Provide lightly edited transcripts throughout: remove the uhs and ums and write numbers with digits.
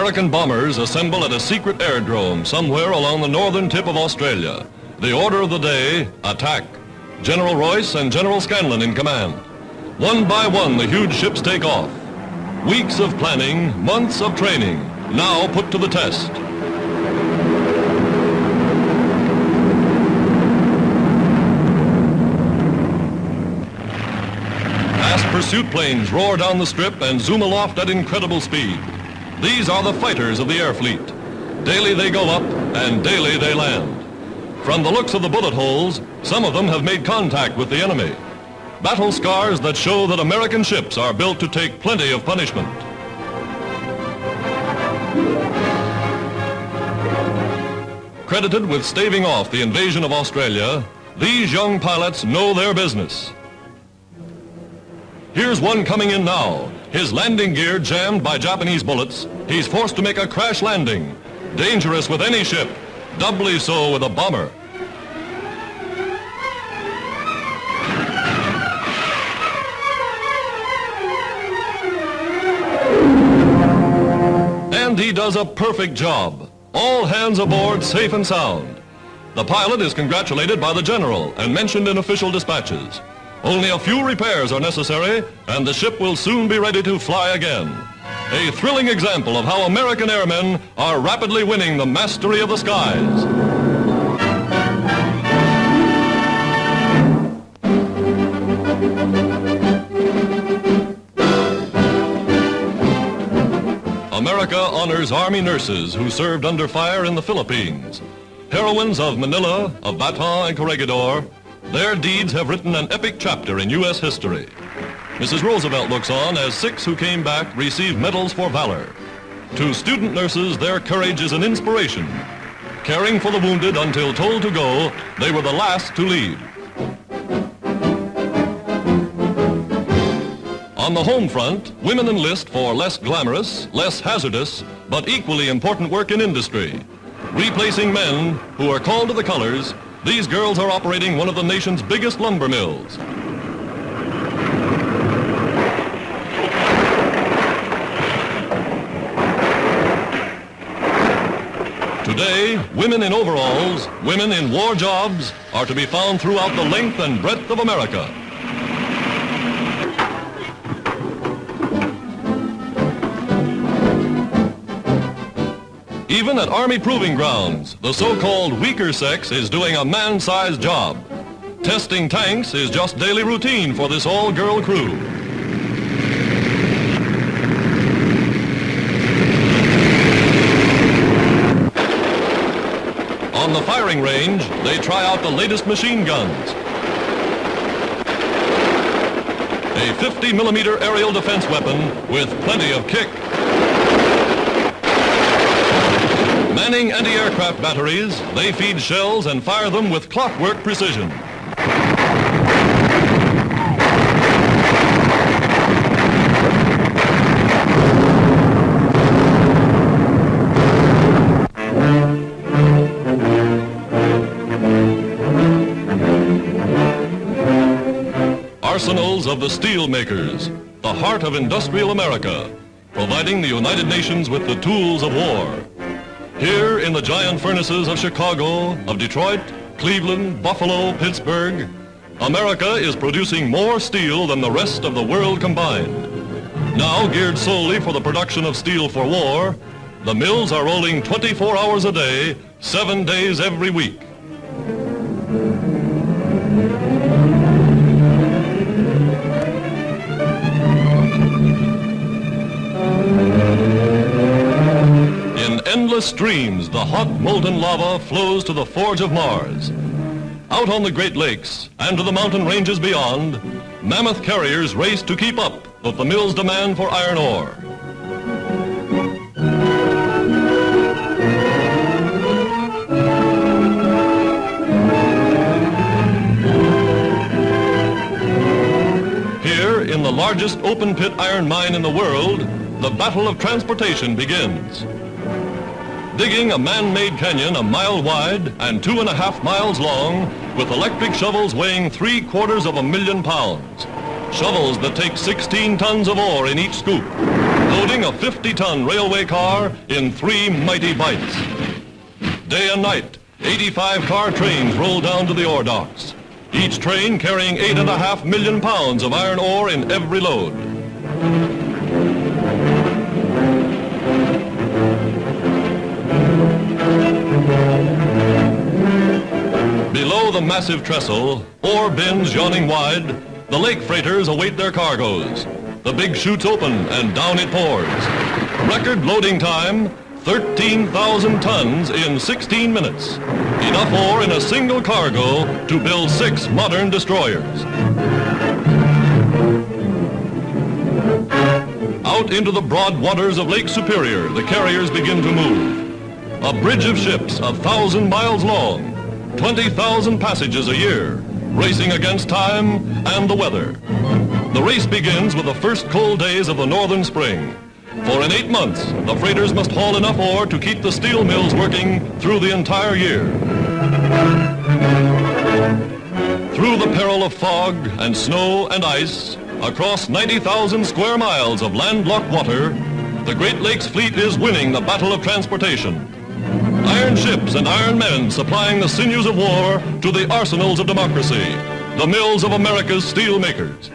American bombers assemble at a secret aerodrome somewhere along the northern tip of Australia. The order of the day, attack. General Royce and General Scanlon in command. One by one, the huge ships take off. Weeks of planning, months of training, now put to the test. Fast pursuit planes roar down the strip and zoom aloft at incredible speed. These are the fighters of the air fleet. Daily they go up and daily they land. From the looks of the bullet holes, some of them have made contact with the enemy. Battle scars that show that American ships are built to take plenty of punishment. Credited with staving off the invasion of Australia, these young pilots know their business. Here's one coming in now. His landing gear jammed by Japanese bullets. He's forced to make a crash landing. Dangerous with any ship, doubly so with a bomber. And he does a perfect job. All hands aboard safe and sound. The pilot is congratulated by the general and mentioned in official dispatches. Only a few repairs are necessary, and the ship will soon be ready to fly again. A thrilling example of how American airmen are rapidly winning the mastery of the skies. America honors Army nurses who served under fire in the Philippines. Heroines of Manila, of Bataan and Corregidor, their deeds have written an epic chapter in U.S. history. Mrs. Roosevelt looks on as 6 who came back received medals for valor. To student nurses, their courage is an inspiration. Caring for the wounded until told to go, they were the last to leave. On the home front, women enlist for less glamorous, less hazardous, but equally important work in industry. Replacing men who are called to the colors, these girls are operating one of the nation's biggest lumber mills. Today, women in overalls, women in war jobs, are to be found throughout the length and breadth of America. Even at Army proving grounds, the so-called weaker sex is doing a man-sized job. Testing tanks is just daily routine for this all-girl crew. On the firing range, they try out the latest machine guns. A 50-millimeter aerial defense weapon with plenty of kick. Manning anti-aircraft batteries, they feed shells and fire them with clockwork precision. Arsenals of the steel makers, the heart of industrial America, providing the United Nations with the tools of war. Here in the giant furnaces of Chicago, of Detroit, Cleveland, Buffalo, Pittsburgh, America is producing more steel than the rest of the world combined. Now geared solely for the production of steel for war, the mills are rolling 24 hours a day, 7 days every week. Endless streams, the hot molten lava flows to the forge of Mars. Out on the Great Lakes and to the mountain ranges beyond, mammoth carriers race to keep up with the mill's demand for iron ore. Here, in the largest open-pit iron mine in the world, the battle of transportation begins. Digging a man-made canyon a mile wide and 2.5 miles long with electric shovels weighing 3/4 of a million pounds. Shovels that take 16 tons of ore in each scoop. loading a 50-ton railway car in 3 mighty bites. Day and night, 85 car trains roll down to the ore docks, each train carrying 8.5 million pounds of iron ore in every load. Below the massive trestle, ore bins yawning wide, the lake freighters await their cargoes. The big chutes open and down it pours. Record loading time, 13,000 tons in 16 minutes. Enough ore in a single cargo to build 6 modern destroyers. Out into the broad waters of Lake Superior, the carriers begin to move. A bridge of ships 1,000 miles long, 20,000 passages a year, racing against time and the weather. The race begins with the first cold days of the northern spring. For in 8 months, the freighters must haul enough ore to keep the steel mills working through the entire year. Through the peril of fog and snow and ice, across 90,000 square miles of landlocked water, the Great Lakes Fleet is winning the battle of transportation. Iron ships and iron men supplying the sinews of war to the arsenals of democracy, the mills of America's steel makers.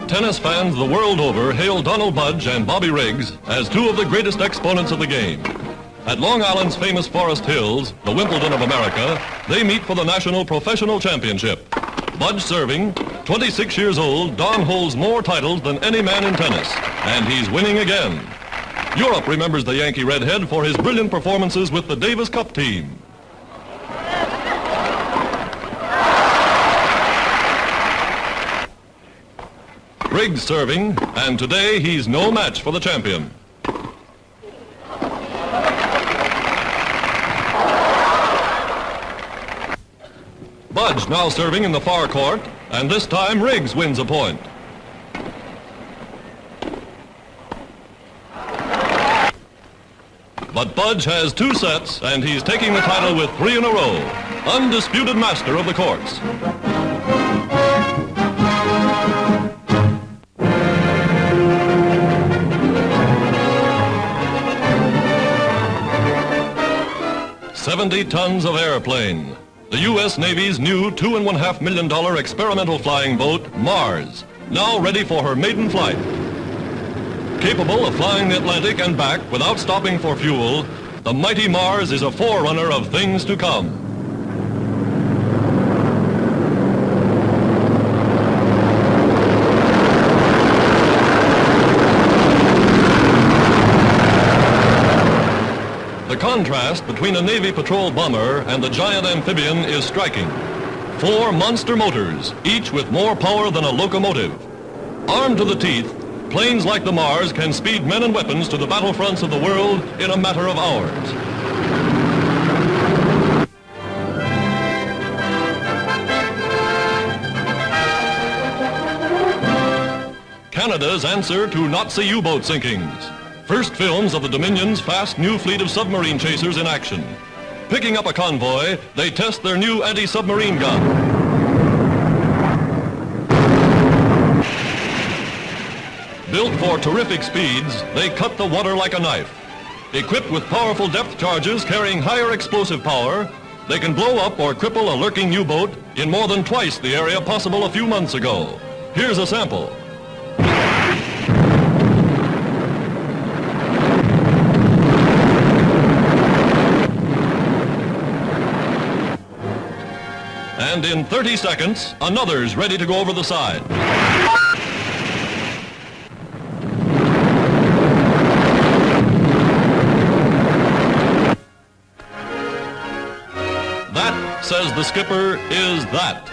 Tennis fans the world over hail Donald Budge and Bobby Riggs as 2 of the greatest exponents of the game. At Long Island's famous Forest Hills, the Wimbledon of America, they meet for the National Professional Championship. Budge serving, 26 years old, Don holds more titles than any man in tennis, and he's winning again. Europe remembers the Yankee redhead for his brilliant performances with the Davis Cup team. Riggs serving, and today he's no match for the champion. Budge now serving in the far court, and this time Riggs wins a point. But Budge has 2 sets, and he's taking the title with 3 in a row. Undisputed master of the courts. $70 tons of airplane. The U.S. Navy's new $2.5 million experimental flying boat, Mars, now ready for her maiden flight. Capable of flying the Atlantic and back without stopping for fuel, the mighty Mars is a forerunner of things to come. The contrast between a Navy patrol bomber and the giant amphibian is striking. 4 monster motors, each with more power than a locomotive. Armed to the teeth, planes like the Mars can speed men and weapons to the battlefronts of the world in a matter of hours. Canada's answer to Nazi U-boat sinkings. First films of the Dominion's fast new fleet of submarine chasers in action. Picking up a convoy, they test their new anti-submarine gun. Built for terrific speeds, they cut the water like a knife. Equipped with powerful depth charges carrying higher explosive power, they can blow up or cripple a lurking U-boat in more than twice the area possible a few months ago. Here's a sample. And in 30 seconds, another's ready to go over the side. That, says the skipper, is that.